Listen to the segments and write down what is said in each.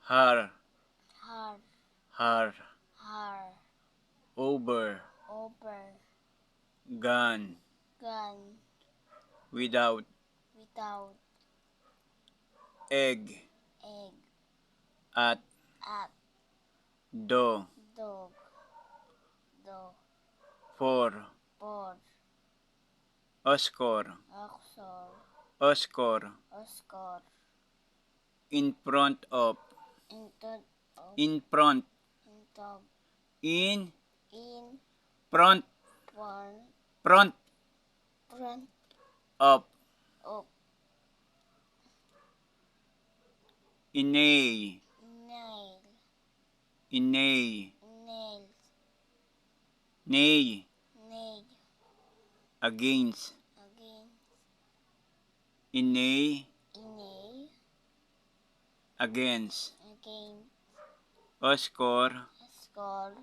Har. Har. Har. Har. Over. Over. Gone. Gone. Without. Without. Egg. Egg. At. At. Do. Dog. Dog. For. For. Oscar. Oxor. Oscar. Oscar. In front of. Into. In front. Into. In In. front. Front. Front Front. of. Of. Inay. Nail. Inay. Nails. Nay. Nail. Against. Again. Inay. Inay. Against. Again. Oscar. Score.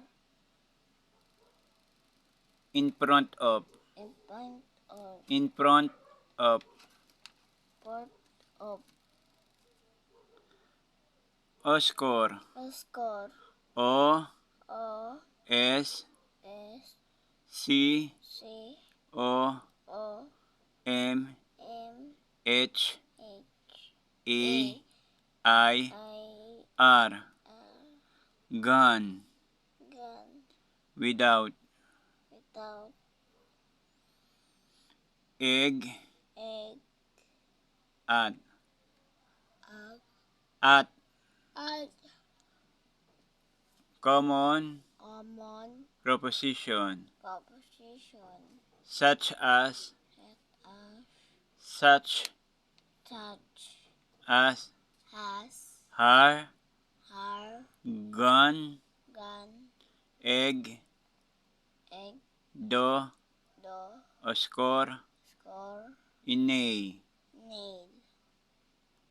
In front of. In front of. In front of. Part of. Oscar. Oscar. O. O. S. S. C. C. O. O. M. M. H. H. A. A. I. I. R. R. Gone. Gun. Without. Without. Egg. Egg. At. Egg. At. Egg. Common Common. proposition. Proposition. Such as. Set as. Such Touch. as. Has. Har. Har. Gone. Gun. Egg. Egg. Do. Do. Oscar. Score. Inay. Nail.